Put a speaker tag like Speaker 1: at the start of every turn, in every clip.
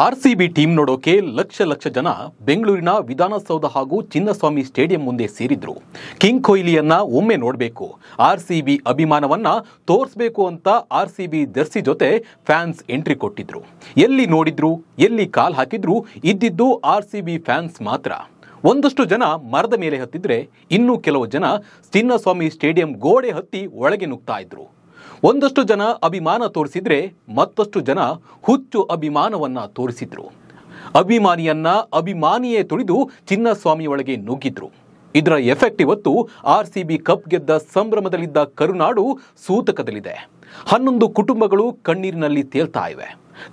Speaker 1: RCB team ನೋಡೋಕೆ ಲಕ್ಷ ಲಕ್ಷ ಜನ ಬೆಂಗಳೂರಿನ ವಿಧಾನಸೌಧ ಹಾಗೂ ಚಿನ್ನಸ್ವಾಮಿ ಸ್ಟೇಡಿಯಂ ಮುಂದೆ ಸೇರಿದ್ರು. ಕಿಂಗ್ ಕೊಹ್ಲಿಯನ್ನ ಒಮ್ಮೆ ನೋಡಬೇಕು, ಆರ್ಸಿಬಿ ಅಭಿಮಾನವನ್ನ ತೋರಿಸಬೇಕು ಅಂತ ಆರ್ಸಿಬಿ ಜರ್ಸಿ ಜೊತೆ ಫ್ಯಾನ್ಸ್ ಎಂಟ್ರಿ ಕೊಟ್ಟಿದ್ರು. ಎಲ್ಲಿ ನೋಡಿದ್ರು, ಎಲ್ಲಿ ಕಾಲ್ ಹಾಕಿದ್ರು ಇದ್ದಿದ್ದು ಆರ್ಸಿಬಿ ಫ್ಯಾನ್ಸ್ ಮಾತ್ರ. ಒಂದಷ್ಟು ಜನ ಮರದ ಮೇಲೆ ಹತ್ತಿದ್ರೆ, ಇನ್ನು ಕೆಲವು ಜನ ಚಿನ್ನಸ್ವಾಮಿ ಸ್ಟೇಡಿಯಂ ಗೋಡೆ ಹತ್ತಿ ಒಳಗೆ ನುಗ್ತಾ ಇದ್ರು. ಒಂದಷ್ಟು ಜನ ಅಭಿಮಾನ ತೋರಿಸಿದ್ರೆ, ಮತ್ತಷ್ಟು ಜನ ಹುಚ್ಚು ಅಭಿಮಾನವನ್ನ ತೋರಿಸಿದ್ರು. ಅಭಿಮಾನಿಯನ್ನ ಅಭಿಮಾನಿಯೇ ತುಳಿದು ಚಿನ್ನಸ್ವಾಮಿ ಒಳಗೆ ನುಗ್ಗಿದ್ರು. ಇದರ ಎಫೆಕ್ಟ್ ಇವತ್ತು ಆರ್ಸಿಬಿ ಕಪ್ ಗೆದ್ದ ಸಂಭ್ರಮದಲ್ಲಿದ್ದ ಕರುನಾಡು ಸೂತಕದಲ್ಲಿದೆ. 11 ಕುಟುಂಬಗಳು ಕಣ್ಣೀರಿನಲ್ಲಿ ತೇಲ್ತಾ ಇವೆ.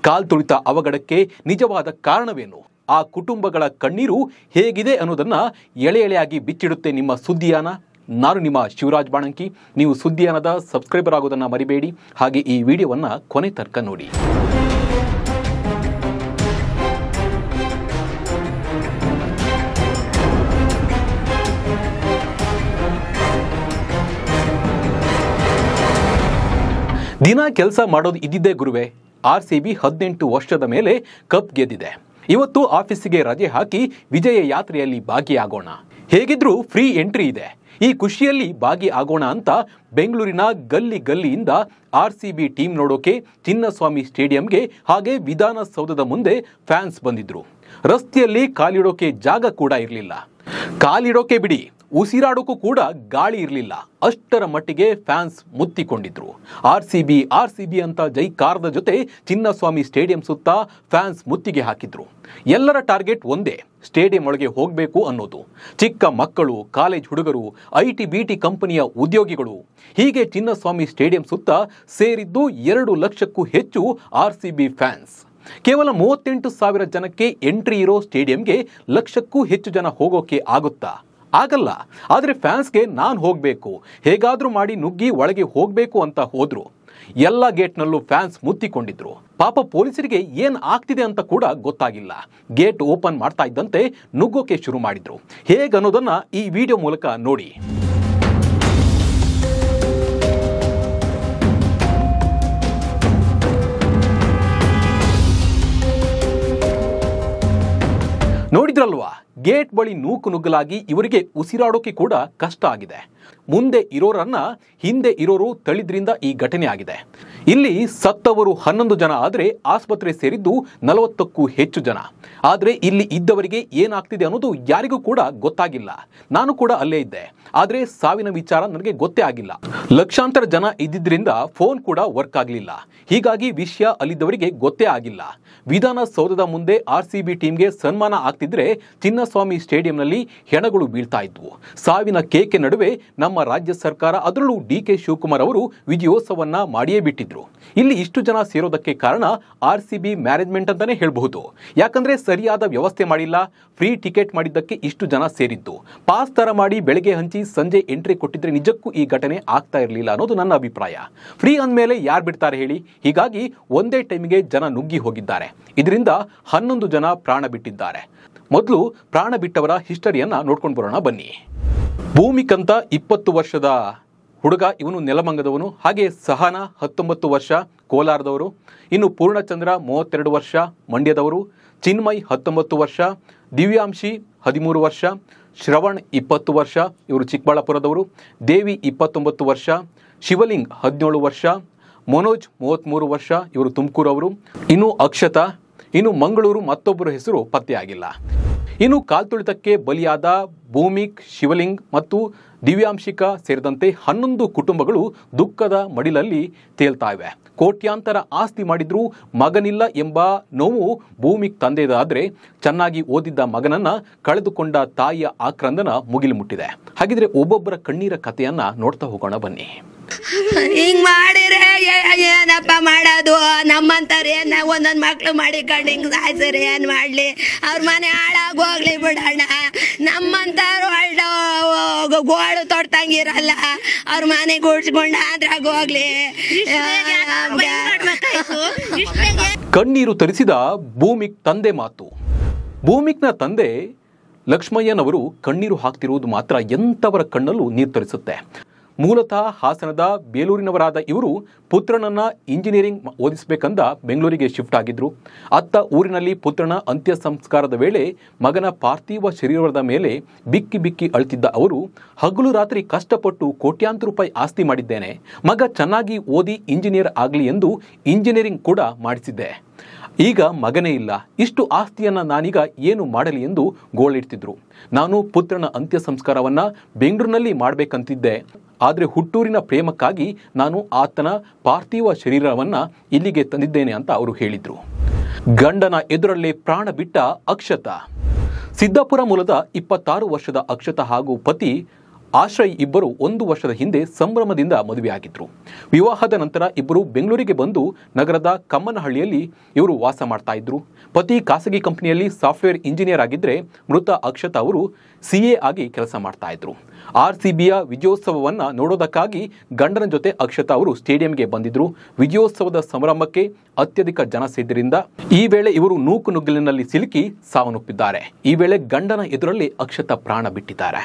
Speaker 1: ಕಾಲ್ ತುಳಿತ ಅವಘಡಕ್ಕೆ ನಿಜವಾದ ಕಾರಣವೇನು, ಆ ಕುಟುಂಬಗಳ ಕಣ್ಣೀರು ಹೇಗಿದೆ ಅನ್ನೋದನ್ನ ಎಳೆ ಎಳೆಯಾಗಿ ಬಿಚ್ಚಿಡುತ್ತೆ ನಿಮ್ಮ ಸುದ್ದಿಯಾನ. ನಾನು ನಿಮ್ಮ ಶಿವರಾಜ್ ಬಾಣಂಕಿ. ನೀವು ಸುದ್ದಿಯಾನದ ಸಬ್ಸ್ಕ್ರೈಬರ್ ಆಗೋದನ್ನು ಮರಿಬೇಡಿ. ಹಾಗೆ ಈ ವಿಡಿಯೋವನ್ನು ಕೊನೆ ತನಕ ನೋಡಿ. ದಿನ ಕೆಲಸ ಮಾಡೋದು ಇದ್ದಿದ್ದೇ ಗುರುವೆ. ಆರ್ಸಿಬಿ 18 ವರ್ಷದ ಮೇಲೆ ಕಪ್ ಗೆದ್ದಿದೆ. ಇವತ್ತು ಆಫೀಸಿಗೆ ರಜೆ ಹಾಕಿ ವಿಜಯ ಯಾತ್ರೆಯಲ್ಲಿ ಭಾಗಿಯಾಗೋಣ. ಹೇಗಿದ್ರೂ ಫ್ರೀ ಎಂಟ್ರಿ ಇದೆ. ಈ ಖುಷಿಯಲ್ಲಿ ಭಾಗಿ ಆಗೋಣ ಅಂತ ಬೆಂಗಳೂರಿನ ಗಲ್ಲಿ ಗಲ್ಲಿಯಿಂದ ಆರ್ಸಿಬಿ ಟೀಮ್ ನೋಡೋಕೆ ಚಿನ್ನಸ್ವಾಮಿ ಸ್ಟೇಡಿಯಂಗೆ ಹಾಗೆ ವಿಧಾನಸೌಧದ ಮುಂದೆ ಫ್ಯಾನ್ಸ್ ಬಂದಿದ್ರು. ರಸ್ತೆಯಲ್ಲಿ ಕಾಲಿಡೋಕೆ ಜಾಗ ಕೂಡ ಇರಲಿಲ್ಲ. ಕಾಲಿಡೋಕೆ ಬಿಡಿ, ಉಸಿರಾಡೋಕ್ಕೂ ಕೂಡ ಗಾಳಿ ಇರಲಿಲ್ಲ. ಅಷ್ಟರ ಮಟ್ಟಿಗೆ ಫ್ಯಾನ್ಸ್ ಮುತ್ತಿಕೊಂಡಿದ್ರು. ಆರ್ಸಿಬಿ ಆರ್ಸಿಬಿ ಅಂತ ಜೈಕಾರದ ಜೊತೆ ಚಿನ್ನಸ್ವಾಮಿ ಸ್ಟೇಡಿಯಂ ಸುತ್ತ ಫ್ಯಾನ್ಸ್ ಮುತ್ತಿಗೆ ಹಾಕಿದ್ರು. ಎಲ್ಲರ ಟಾರ್ಗೆಟ್ ಒಂದೇ, ಸ್ಟೇಡಿಯಂ ಒಳಗೆ ಹೋಗಬೇಕು ಅನ್ನೋದು. ಚಿಕ್ಕ ಮಕ್ಕಳು, ಕಾಲೇಜ್ ಹುಡುಗರು, ಐಟಿ ಬಿಟಿ ಕಂಪನಿಯ ಉದ್ಯೋಗಿಗಳು, ಹೀಗೆ ಚಿನ್ನಸ್ವಾಮಿ ಸ್ಟೇಡಿಯಂ ಸುತ್ತ ಸೇರಿದ್ದು 2 ಲಕ್ಷಕ್ಕೂ ಹೆಚ್ಚು ಆರ್ಸಿಬಿ ಫ್ಯಾನ್ಸ್. ಕೇವಲ 38,000 ಜನಕ್ಕೆ ಎಂಟ್ರಿ ಇರೋ ಸ್ಟೇಡಿಯಂಗೆ ಲಕ್ಷಕ್ಕೂ ಹೆಚ್ಚು ಜನ ಹೋಗೋಕೆ ಆಗುತ್ತಾ? ಆಗಲ್ಲ. ಆದರೆ ಫ್ಯಾನ್ಸ್ಗೆ ನಾನು ಹೋಗಬೇಕು, ಹೇಗಾದ್ರೂ ಮಾಡಿ ನುಗ್ಗಿ ಒಳಗೆ ಹೋಗಬೇಕು ಅಂತ ಹೋದ್ರು. ಎಲ್ಲ ಗೇಟ್ನಲ್ಲೂ ಫ್ಯಾನ್ಸ್ ಮುತ್ತಿಕೊಂಡಿದ್ರು. ಪಾಪ ಪೊಲೀಸರಿಗೆ ಏನ್ ಆಗ್ತಿದೆ ಅಂತ ಕೂಡ ಗೊತ್ತಾಗಿಲ್ಲ. ಗೇಟ್ ಓಪನ್ ಮಾಡ್ತಾ ಇದ್ದಂತೆ ನುಗ್ಗೋಕೆ ಶುರು ಮಾಡಿದ್ರು. ಹೇಗನ್ನೋದನ್ನ ಈ ವಿಡಿಯೋ ಮೂಲಕ ನೋಡಿ. ನೋಡಿದ್ರಲ್ವಾ, ಗೇಟ್ ಬಳಿ ನೂಕು ನುಗ್ಗಲಾಗಿ ಇವರಿಗೆ ಉಸಿರಾಡೋಕೆ ಕೂಡ ಕಷ್ಟ ಆಗಿದೆ. ಮುಂದೆ ಇರೋರನ್ನ ಹಿಂದೆ ಇರೋರು ತಳ್ಳಿದ್ರಿಂದ ಈ ಘಟನೆ ಆಗಿದೆ. ಇಲ್ಲಿ ಸತ್ತವರು 11 ಜನ ಆದರೆ ಆಸ್ಪತ್ರೆ ಸೇರಿದ್ದು 40ಕ್ಕೂ ಹೆಚ್ಚು ಜನ. ಆದರೆ ಇಲ್ಲಿ ಇದ್ದವರಿಗೆ ಏನಾಗ್ತಿದೆ ಅನ್ನೋದು ಯಾರಿಗೂ ಕೂಡ ಗೊತ್ತಾಗಿಲ್ಲ. ನಾನು ಕೂಡ ಅಲ್ಲೇ ಇದ್ದೆ, ಆದರೆ ಸಾವಿನ ವಿಚಾರ ನನಗೆ ಗೊತ್ತೇ ಆಗಿಲ್ಲ. ಲಕ್ಷಾಂತರ ಜನ ಇದ್ದಿದ್ರಿಂದ ಫೋನ್ ಕೂಡ ವರ್ಕ್ ಆಗಲಿಲ್ಲ. ಹೀಗಾಗಿ ವಿಷಯ ಅಲ್ಲಿದ್ದವರಿಗೆ ಗೊತ್ತೇ ಆಗಿಲ್ಲ. ವಿಧಾನಸೌಧದ ಮುಂದೆ ಆರ್ಸಿಬಿ ಟೀಮ್ಗೆ ಸನ್ಮಾನ ಆಗ್ತಿದ್ರೆ ಚಿನ್ನಸ್ವಾಮಿ ಸ್ಟೇಡಿಯಂನಲ್ಲಿ ಹೆಣಗಳು ಬೀಳ್ತಾ ಇದ್ವು. ಸಾವಿನ ಕೇಕೆ ನಡುವೆ ನಮ್ಮ ರಾಜ್ಯ ಸರ್ಕಾರ, ಅದರಲ್ಲೂ ಡಿಕೆ ಶಿವಕುಮಾರ್ ಅವರು ವಿಜಯೋತ್ಸವನ್ನ ಮಾಡಿಯೇ ಬಿಟ್ಟಿದ್ರು. ಇಲ್ಲಿ ಇಷ್ಟು ಜನ ಸೇರೋದಕ್ಕೆ ಕಾರಣ ಆರ್ಸಿಬಿ ಮ್ಯಾನೇಜ್ಮೆಂಟ್ ಅಂತಾನೆ ಹೇಳಬಹುದು. ಯಾಕಂದ್ರೆ ಸರಿಯಾದ ವ್ಯವಸ್ಥೆ ಮಾಡಿಲ್ಲ. ಫ್ರೀ ಟಿಕೆಟ್ ಮಾಡಿದ್ದಕ್ಕೆ ಇಷ್ಟು ಜನ ಸೇರಿದ್ದು. ಪಾಸ್ ತರ ಮಾಡಿ ಬೆಳಗ್ಗೆ ಹಂಚಿ ಸಂಜೆ ಎಂಟ್ರಿ ಕೊಟ್ಟಿದ್ರೆ ನಿಜಕ್ಕೂ ಈ ಘಟನೆ ಆಗ್ತಾ ಇರಲಿಲ್ಲ ಅನ್ನೋದು ನನ್ನ ಅಭಿಪ್ರಾಯ. ಫ್ರೀ ಅಂದಮೇಲೆ ಯಾರು ಬಿಡ್ತಾರೆ ಹೇಳಿ? ಹೀಗಾಗಿ ಒಂದೇ ಟೈಮಿಗೆ ಜನ ನುಗ್ಗಿ ಹೋಗಿದ್ದಾರೆ. ಇದರಿಂದ 11 ಜನ ಪ್ರಾಣ ಬಿಟ್ಟಿದ್ದಾರೆ. ಮೊದಲು ಪ್ರಾಣ ಬಿಟ್ಟವರ ಹಿಸ್ಟರಿಯನ್ನ ನೋಡ್ಕೊಂಡು ಬರೋಣ ಬನ್ನಿ. ಭೂಮಿಕ್ ಅಂತ 20 ವರ್ಷದ ಹುಡುಗ, ಇವನು ನೆಲಮಂಗದವನು. ಹಾಗೆ ಸಹನಾ 19 ವರ್ಷ, ಕೋಲಾರದವರು. ಇನ್ನು ಪೂರ್ಣಚಂದ್ರ 32 ವರ್ಷ, ಮಂಡ್ಯದವರು. ಚಿನ್ಮಯ್ 19 ವರ್ಷ, ದಿವ್ಯಾಂಶಿ 13 ವರ್ಷ, ಶ್ರವಣ್ 20 ವರ್ಷ, ಇವರು ಚಿಕ್ಕಬಳ್ಳಾಪುರದವರು. ದೇವಿ 29 ವರ್ಷ, ಶಿವಲಿಂಗ್ 17 ವರ್ಷ, ಮನೋಜ್ 33 ವರ್ಷ, ಇವರು ತುಮಕೂರವರು. ಇನ್ನು ಅಕ್ಷತಾ, ಇನ್ನು ಮಂಗಳೂರು ಮತ್ತೊಬ್ಬರ ಹೆಸರು ಪತ್ತೆಯಾಗಿಲ್ಲ. ಇನ್ನು ಕಾಲ್ತುಳಿತಕ್ಕೆ ಬಲಿಯಾದ ಭೂಮಿಕ್, ಶಿವಲಿಂಗ್ ಮತ್ತು ದಿವ್ಯಾಂಶಿಕಾ ಸೇರಿದಂತೆ 11 ಕುಟುಂಬಗಳು ದುಃಖದ ಮಡಿಲಲ್ಲಿ ತೇಲ್ತಾ ಇವೆ. ಕೋಟ್ಯಾಂತರ ಆಸ್ತಿ ಮಾಡಿದ್ರೂ ಮಗನಿಲ್ಲ ಎಂಬ ನೋವು ಭೂಮಿಕ್ ತಂದೆದಾದ್ರೆ, ಚೆನ್ನಾಗಿ ಓದಿದ್ದ ಮಗನನ್ನ ಕಳೆದುಕೊಂಡ ತಾಯಿಯ ಆಕ್ರಂದನ ಮುಗಿಲು ಮುಟ್ಟಿದೆ. ಹಾಗಿದ್ರೆ ಒಬ್ಬೊಬ್ಬರ ಕಣ್ಣೀರ ಕಥೆಯನ್ನ ನೋಡ್ತಾ ಹೋಗೋಣ ಬನ್ನಿ.
Speaker 2: ಹಿಂಗ್ ಮಾಡಿದ್ರೆ ಏನಪ್ಪ ಮಾಡೋದು? ನಮ್ಮಂತಾರ ಏನ್ ಒಂದೊಂದ್ ಮಕ್ಳು ಮಾಡಿಕೊಂಡು ಹಿಂಗ್ ಸಾಯ್ಸರಿ ಏನ್ ಮಾಡ್ಲಿ? ಅವ್ರ ಮನೆ ಹಾಳಾಗಿ ಹೋಗ್ಲಿ ಬಿಡೋಣ. ನಮ್ಮಂತಾರು ಗೋಳು ತೊಡ್ತಂಗಿರಲ್ಲ, ಅವ್ರ ಮನೆ ಗುಡ್ಸ್ಕೊಂಡ ಅದ್ರಾಗ ಹೋಗ್ಲಿ.
Speaker 1: ಕಣ್ಣೀರು ತರಿಸಿದ ಭೂಮಿಕ್ ತಂದೆ ಮಾತು. ಭೂಮಿಕ್ನ ತಂದೆ ಲಕ್ಷ್ಮಯ್ಯನವರು ಕಣ್ಣೀರು ಹಾಕ್ತಿರುವುದು ಮಾತ್ರ ಎಂತವರ ಕಣ್ಣಲ್ಲೂ ನೀರು ತರಿಸುತ್ತೆ. ಮೂಲತಃ ಹಾಸನದ ಬೇಲೂರಿನವರಾದ ಇವರು ಪುತ್ರನನ್ನ ಇಂಜಿನಿಯರಿಂಗ್ ಓದಿಸಬೇಕಂದ ಬೆಂಗಳೂರಿಗೆ ಶಿಫ್ಟ್ ಆಗಿದ್ರು. ಅತ್ತ ಊರಿನಲ್ಲಿ ಪುತ್ರನ ಅಂತ್ಯ ಸಂಸ್ಕಾರದ ವೇಳೆ ಮಗನ ಪಾರ್ಥಿವ ಶರೀರದ ಮೇಲೆ ಬಿಕ್ಕಿ ಬಿಕ್ಕಿ ಅಳುತ್ತಿದ್ದ ಅವರು ಹಗಲು ರಾತ್ರಿ ಕಷ್ಟಪಟ್ಟು ಕೋಟ್ಯಾಂತರ ರೂಪಾಯಿ ಆಸ್ತಿ ಮಾಡಿದ್ದೇನೆ, ಮಗ ಚೆನ್ನಾಗಿ ಓದಿ ಇಂಜಿನಿಯರ್ ಆಗಲಿ ಎಂದು ಇಂಜಿನಿಯರಿಂಗ್ ಕೂಡ ಮಾಡಿಸಿದ್ದೆ. ಈಗ ಮಗನೇ ಇಲ್ಲ, ಇಷ್ಟು ಆಸ್ತಿಯನ್ನ ನಾನೀಗ ಏನು ಮಾಡಲಿ ಎಂದು ಗೋಳಿಡ್ತಿದ್ರು. ನಾನು ಪುತ್ರನ ಅಂತ್ಯ ಸಂಸ್ಕಾರವನ್ನ ಬೆಂಗಳೂರಿನಲ್ಲಿ ಮಾಡಬೇಕಂತಿದ್ದೆ. ಆದರೆ ಹುಟ್ಟೂರಿನ ಪ್ರೇಮಕ್ಕಾಗಿ ನಾನು ಆತನ ಪಾರ್ಥಿವ ಶರೀರವನ್ನ ಇಲ್ಲಿಗೆ ತಂದಿದ್ದೇನೆ ಅಂತ ಅವರು ಹೇಳಿದ್ರು. ಗಂಡನ ಎದುರಲ್ಲೇ ಪ್ರಾಣ ಬಿಟ್ಟ ಅಕ್ಷತಾ. ಸಿದ್ದಾಪುರ ಮೂಲದ 26 ವರ್ಷದ ಅಕ್ಷತಾ ಹಾಗೂ ಪತಿ ಆಶ್ರಯ್ ಇಬ್ಬರು 1 ವರ್ಷದ ಹಿಂದೆ ಸಂಭ್ರಮದಿಂದ ಮದುವೆಯಾಗಿದ್ರು. ವಿವಾಹದ ನಂತರ ಇಬ್ಬರು ಬೆಂಗಳೂರಿಗೆ ಬಂದು ನಗರದ ಕಮ್ಮನಹಳ್ಳಿಯಲ್ಲಿ ಇವರು ವಾಸ ಮಾಡ್ತಾ ಇದ್ರು. ಪತಿ ಖಾಸಗಿ ಕಂಪನಿಯಲ್ಲಿ ಸಾಫ್ಟ್ವೇರ್ ಇಂಜಿನಿಯರ್ ಆಗಿದ್ರೆ ಮೃತ ಅಕ್ಷತಾ ಅವರು CA ಆಗಿ ಕೆಲಸ ಮಾಡ್ತಾ ಇದ್ರು. RCBಯ ವಿಜಯೋತ್ಸವವನ್ನ ನೋಡೋದಕ್ಕಾಗಿ ಗಂಡನ ಜೊತೆ ಅಕ್ಷತಾ ಅವರು ಸ್ಟೇಡಿಯಂಗೆ ಬಂದಿದ್ರು. ವಿಜಯೋತ್ಸವದ ಸಂಭ್ರಮಕ್ಕೆ ಅತ್ಯಧಿಕ ಜನ ಸೇರಿದ್ದರಿಂದ ಈ ವೇಳೆ ಇವರು ನೂಕುನುಗ್ಗಲಿನಲ್ಲಿ ಸಿಲುಕಿ ಸಾವನ್ನಪ್ಪಿದ್ದಾರೆ. ಈ ವೇಳೆ ಗಂಡನ ಎದುರಲ್ಲಿ ಅಕ್ಷತಾ ಪ್ರಾಣ ಬಿಟ್ಟಿದ್ದಾರೆ.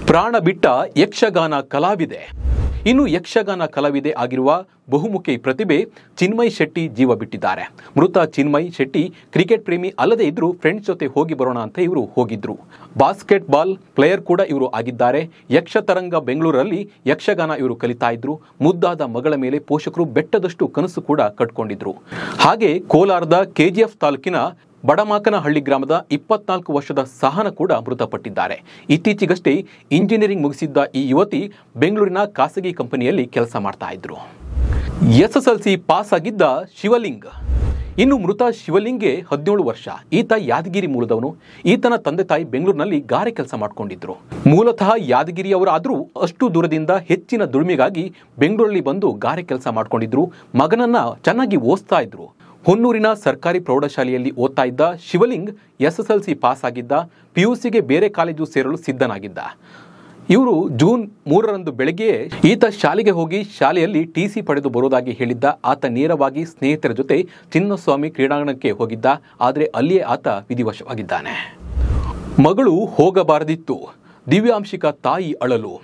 Speaker 1: ಪ್ರಾಣ ಬಿಟ್ಟ ಯಕ್ಷಗಾನ ಕಲಾವಿದೆ. ಇನ್ನು ಯಕ್ಷಗಾನ ಕಲಾವಿದೆ ಆಗಿರುವ ಬಹುಮುಖಿ ಪ್ರತಿಭೆ ಚಿನ್ಮಯ್ ಶೆಟ್ಟಿ ಜೀವ ಬಿಟ್ಟಿದ್ದಾರೆ. ಮೃತ ಚಿನ್ಮಯ್ ಶೆಟ್ಟಿ ಕ್ರಿಕೆಟ್ ಪ್ರೇಮಿ ಅಲ್ಲದೆ ಇದ್ರು ಫ್ರೆಂಡ್ಸ್ ಜೊತೆ ಹೋಗಿ ಬರೋಣ ಅಂತ ಇವರು ಹೋಗಿದ್ರು. ಬಾಸ್ಕೆಟ್ ಬಾಲ್ ಪ್ಲೇಯರ್ ಕೂಡ ಇವರು ಆಗಿದ್ದಾರೆ. ಯಕ್ಷತರಂಗ ಬೆಂಗಳೂರಲ್ಲಿ ಯಕ್ಷಗಾನ ಇವರು ಕಲಿತಾ ಇದ್ರು. ಮುದ್ದಾದ ಮಗಳ ಮೇಲೆ ಪೋಷಕರು ಬೆಟ್ಟದಷ್ಟು ಕನಸು ಕೂಡ ಕಟ್ಕೊಂಡಿದ್ರು. ಹಾಗೆ ಕೋಲಾರದ KGF ತಾಲೂಕಿನ ಬಡಮಾಕನಹಳ್ಳಿ ಗ್ರಾಮದ 24 ವರ್ಷದ ಸಹನ ಕೂಡ ಮೃತಪಟ್ಟಿದ್ದಾರೆ. ಇತ್ತೀಚೆಗಷ್ಟೇ ಇಂಜಿನಿಯರಿಂಗ್ ಮುಗಿಸಿದ್ದ ಈ ಯುವತಿ ಬೆಂಗಳೂರಿನ ಖಾಸಗಿ ಕಂಪನಿಯಲ್ಲಿ ಕೆಲಸ ಮಾಡ್ತಾ ಇದ್ರು. SSLC ಪಾಸ್ ಆಗಿದ್ದ ಶಿವಲಿಂಗ್. ಇನ್ನು ಮೃತ ಶಿವಲಿಂಗ್ಗೆ 17 ವರ್ಷ. ಈತ ಯಾದಗಿರಿ ಮೂಲದವನು. ಈತನ ತಂದೆ ತಾಯಿ ಬೆಂಗಳೂರಿನಲ್ಲಿ ಗಾರೆ ಕೆಲಸ ಮಾಡ್ಕೊಂಡಿದ್ರು. ಮೂಲತಃ ಯಾದಗಿರಿಯವರಾದರೂ ಅಷ್ಟು ದೂರದಿಂದ ಹೆಚ್ಚಿನ ದುಡಿಮೆಗಾಗಿ ಬೆಂಗಳೂರಲ್ಲಿ ಬಂದು ಗಾರೆ ಕೆಲಸ ಮಾಡ್ಕೊಂಡಿದ್ರು. ಮಗನನ್ನ ಚೆನ್ನಾಗಿ ಓದಿಸ್ತಾ ಇದ್ರು. ಹೊನ್ನೂರಿನ ಸರ್ಕಾರಿ ಪ್ರೌಢಶಾಲೆಯಲ್ಲಿ ಓದ್ತಾ ಇದ್ದ ಶಿವಲಿಂಗ್ SSLC ಪಾಸ್ ಆಗಿದ್ದ. PUCಗೆ ಬೇರೆ ಕಾಲೇಜು ಸೇರಲು ಸಿದ್ಧನಾಗಿದ್ದ. ಇವರು ಜೂನ್ 3ರಂದು ಬೆಳಗ್ಗೆ ಈತ ಶಾಲೆಗೆ ಹೋಗಿ ಶಾಲೆಯಲ್ಲಿ TC ಪಡೆದು ಬರೋದಾಗಿ ಹೇಳಿದ್ದ. ಆತ ನೇರವಾಗಿ ಸ್ನೇಹಿತರ ಜೊತೆ ಚಿನ್ನಸ್ವಾಮಿ ಕ್ರೀಡಾಂಗಣಕ್ಕೆ ಹೋಗಿದ್ದ. ಆದರೆ ಅಲ್ಲಿಯೇ ಆತ ವಿಧಿವಶವಾಗಿದ್ದಾನೆ. ಮಗಳು ಹೋಗಬಾರದಿತ್ತು, ದಿವ್ಯಾಂಶಿಕ ತಾಯಿ ಅಳಲು.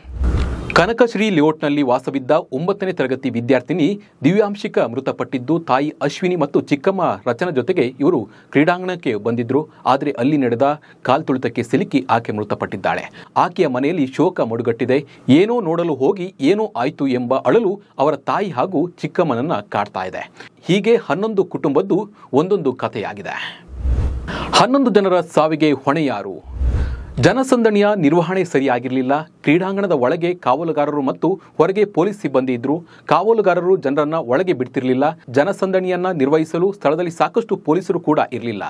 Speaker 1: ಕನಕಶ್ರೀ ಲೇಔಟ್ನಲ್ಲಿ ವಾಸವಿದ್ದ 9ನೇ ತರಗತಿ ವಿದ್ಯಾರ್ಥಿನಿ ದಿವ್ಯಾಂಶಿಕ ಮೃತಪಟ್ಟಿದ್ದು. ತಾಯಿ ಅಶ್ವಿನಿ ಮತ್ತು ಚಿಕ್ಕಮ್ಮ ರಚನಾ ಜೊತೆಗೆ ಇವರು ಕ್ರೀಡಾಂಗಣಕ್ಕೆ ಬಂದಿದ್ರು. ಆದರೆ ಅಲ್ಲಿ ನಡೆದ ಕಾಲ್ತುಳಿತಕ್ಕೆ ಸಿಲುಕಿ ಆಕೆ ಮೃತಪಟ್ಟಿದ್ದಾಳೆ. ಆಕೆಯ ಮನೆಯಲ್ಲಿ ಶೋಕ ಮಡುಗಟ್ಟಿದೆ. ಏನೋ ನೋಡಲು ಹೋಗಿ ಏನೋ ಆಯ್ತು ಎಂಬ ಅಳಲು ಅವರ ತಾಯಿ ಹಾಗೂ ಚಿಕ್ಕಮ್ಮನನ್ನ ಕಾಡ್ತಾ ಇದೆ. ಹೀಗೆ 11 ಕುಟುಂಬದ್ದು ಒಂದೊಂದು ಕಥೆಯಾಗಿದೆ. 11 ಜನರ ಸಾವಿಗೆ ಹೊಣೆ ಯಾರು? ಜನಸಂದಣಿಯ ನಿರ್ವಹಣೆ ಸರಿಯಾಗಿರಲಿಲ್ಲ. ಕ್ರೀಡಾಂಗಣದ ಒಳಗೆ ಕಾವಲುಗಾರರು ಮತ್ತು ಹೊರಗೆ ಪೊಲೀಸ್ ಸಿಬ್ಬಂದಿ ಇದ್ರು. ಕಾವಲುಗಾರರು ಜನರನ್ನ ಒಳಗೆ ಬಿಡ್ತಿರ್ಲಿಲ್ಲ. ಜನಸಂದಣಿಯನ್ನ ನಿರ್ವಹಿಸಲು ಸ್ಥಳದಲ್ಲಿ ಸಾಕಷ್ಟು ಪೊಲೀಸರು ಕೂಡ ಇರಲಿಲ್ಲ.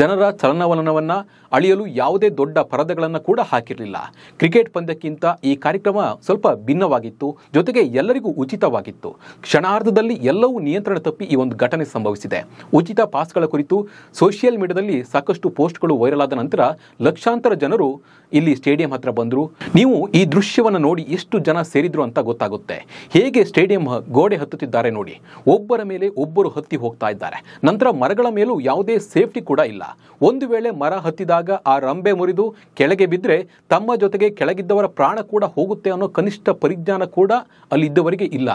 Speaker 1: ಜನರ ಚಲನವಲನವನ್ನ ಅಳಿಯಲು ಯಾವುದೇ ದೊಡ್ಡ ಪರದೆಗಳನ್ನು ಕೂಡ ಹಾಕಿರಲಿಲ್ಲ. ಕ್ರಿಕೆಟ್ ಪಂದ್ಯಕ್ಕಿಂತ ಈ ಕಾರ್ಯಕ್ರಮ ಸ್ವಲ್ಪ ಭಿನ್ನವಾಗಿತ್ತು. ಜೊತೆಗೆ ಎಲ್ಲರಿಗೂ ಉಚಿತವಾಗಿತ್ತು. ಕ್ಷಣಾರ್ಧದಲ್ಲಿ ಎಲ್ಲವೂ ನಿಯಂತ್ರಣ ತಪ್ಪಿ ಈ ಒಂದು ಘಟನೆ ಸಂಭವಿಸಿದೆ. ಉಚಿತ ಪಾಸ್ಗಳ ಕುರಿತು ಸೋಷಿಯಲ್ ಮೀಡಿಯಾದಲ್ಲಿ ಸಾಕಷ್ಟು ಪೋಸ್ಟ್ಗಳು ವೈರಲ್ ಆದ ನಂತರ ಲಕ್ಷಾಂತರ ಜನರು ಇಲ್ಲಿ ಸ್ಟೇಡಿಯಂ ಹತ್ರ ಬಂದರು. ನೀವು ಈ ದೃಶ್ಯವನ್ನು ನೋಡಿ ಎಷ್ಟು ಜನ ಸೇರಿದ್ರು ಅಂತ ಗೊತ್ತಾಗುತ್ತೆ. ಹೇಗೆ ಸ್ಟೇಡಿಯಂ ಗೋಡೆ ಹತ್ತುತ್ತಿದ್ದಾರೆ ನೋಡಿ. ಒಬ್ಬರ ಮೇಲೆ ಒಬ್ಬರು ಹತ್ತಿ ಹೋಗ್ತಾ ಇದ್ದಾರೆ. ನಂತರ ಮರಗಳ ಮೇಲೂ ಯಾವುದೇ ಸೇಫ್ಟಿ ಕೂಡ ಇಲ್ಲ. ಒಂದು ವೇಳೆ ಮರ ಹತ್ತಿದಾಗ ಆ ರಂಬೆ ಮುರಿದು ಕೆಳಗೆ ಬಿದ್ದರೆ ತಮ್ಮ ಜೊತೆಗೆ ಕೆಳಗಿದ್ದವರ ಪ್ರಾಣ ಕೂಡ ಹೋಗುತ್ತೆ ಅನ್ನೋ ಕನಿಷ್ಠ ಪರಿಜ್ಞಾನ ಕೂಡ ಅಲ್ಲಿದ್ದವರಿಗೆ ಇಲ್ಲ.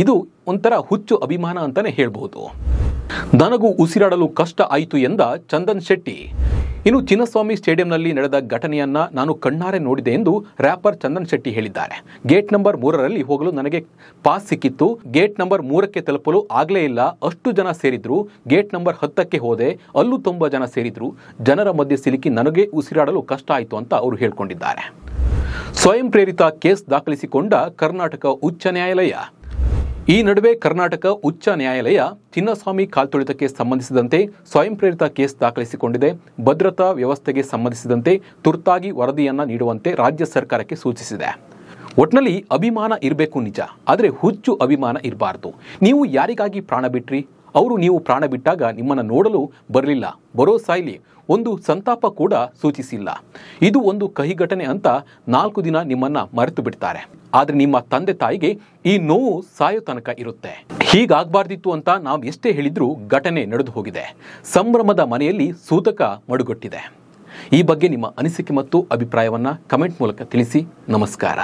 Speaker 1: ಇದು ಒಂಥರ ಹುಚ್ಚು ಅಭಿಮಾನ ಅಂತಾನೆ ಹೇಳ್ಬಹುದು. ನನಗೂ ಉಸಿರಾಡಲು ಕಷ್ಟ ಆಯಿತು ಎಂದ ಚಂದನ್ ಶೆಟ್ಟಿ. ಇನ್ನು ಚಿನ್ನಸ್ವಾಮಿ ಸ್ಟೇಡಿಯಂನಲ್ಲಿ ನಡೆದ ಘಟನೆಯನ್ನ ನಾನು ಕಣ್ಣಾರೆ ನೋಡಿದೆ ಎಂದು ರ್ಯಾಪರ್ ಚಂದನ್ ಶೆಟ್ಟಿ ಹೇಳಿದ್ದಾರೆ. ಗೇಟ್ ನಂಬರ್ 3ರಲ್ಲಿ ಹೋಗಲು ನನಗೆ ಪಾಸ್ ಸಿಕ್ಕಿತ್ತು. ಗೇಟ್ ನಂಬರ್ 3ಕ್ಕೆ ತಲುಪಲು ಆಗಲೇ ಇಲ್ಲ. ಅಷ್ಟು ಜನ ಸೇರಿದ್ರು. ಗೇಟ್ ನಂಬರ್ 10ಕ್ಕೆ ಹೋದೆ, ಅಲ್ಲೂ ತುಂಬ ಜನ ಸೇರಿದ್ರು. ಜನರ ಮಧ್ಯೆ ಸಿಲುಕಿ ನನಗೆ ಉಸಿರಾಡಲು ಕಷ್ಟ ಆಯಿತು ಅಂತ ಅವರು ಹೇಳ್ಕೊಂಡಿದ್ದಾರೆ. ಸ್ವಯಂ ಪ್ರೇರಿತ ಕೇಸ್ ದಾಖಲಿಸಿಕೊಂಡ ಕರ್ನಾಟಕ ಉಚ್ಚ ನ್ಯಾಯಾಲಯ. ಈ ನಡುವೆ ಕರ್ನಾಟಕ ಉಚ್ಚ ನ್ಯಾಯಾಲಯ ಚಿನ್ನಸ್ವಾಮಿ ಕಾಲ್ತುಳಿತಕ್ಕೆ ಸಂಬಂಧಿಸಿದಂತೆ ಸ್ವಯಂ ಪ್ರೇರಿತ ಕೇಸ್ ದಾಖಲಿಸಿಕೊಂಡಿದೆ. ಭದ್ರತಾ ವ್ಯವಸ್ಥೆಗೆ ಸಂಬಂಧಿಸಿದಂತೆ ತುರ್ತಾಗಿ ವರದಿಯನ್ನ ನೀಡುವಂತೆ ರಾಜ್ಯ ಸರ್ಕಾರಕ್ಕೆ ಸೂಚಿಸಿದೆ. ಒಟ್ನಲ್ಲಿ ಅಭಿಮಾನ ಇರಬೇಕು ನಿಜ, ಆದರೆ ಹುಚ್ಚು ಅಭಿಮಾನ ಇರಬಾರ್ದು. ನೀವು ಯಾರಿಗಾಗಿ ಪ್ರಾಣ ಬಿಟ್ರಿ? ಅವರು ನೀವು ಪ್ರಾಣ ಬಿಟ್ಟಾಗ ನಿಮ್ಮನ್ನು ನೋಡಲು ಬರಲಿಲ್ಲ, ಬರೋ ಸಾಯ್ಲಿ, ಒಂದು ಸಂತಾಪ ಕೂಡ ಸೂಚಿಸಿಲ್ಲ. ಇದು ಒಂದು ಕಹಿ ಘಟನೆ ಅಂತ 4 ದಿನ ನಿಮ್ಮನ್ನ ಮರೆತು ಬಿಡ್ತಾರೆ. ಆದ್ರೆ ನಿಮ್ಮ ತಂದೆ ತಾಯಿಗೆ ಈ ನೋವು ಸಾಯೋ ತನಕ ಇರುತ್ತೆ. ಹೀಗಾಗಬಾರ್ದಿತ್ತು ಅಂತ ನಾವು ಎಷ್ಟೇ ಹೇಳಿದ್ರೂ ಘಟನೆ ನಡೆದು ಹೋಗಿದೆ. ಸಂಭ್ರಮದ ಮನೆಯಲ್ಲಿ ಸೂತಕ ಮಡುಗಟ್ಟಿದೆ. ಈ ಬಗ್ಗೆ ನಿಮ್ಮ ಅನಿಸಿಕೆ ಮತ್ತು ಅಭಿಪ್ರಾಯವನ್ನ ಕಮೆಂಟ್ ಮೂಲಕ ತಿಳಿಸಿ. ನಮಸ್ಕಾರ.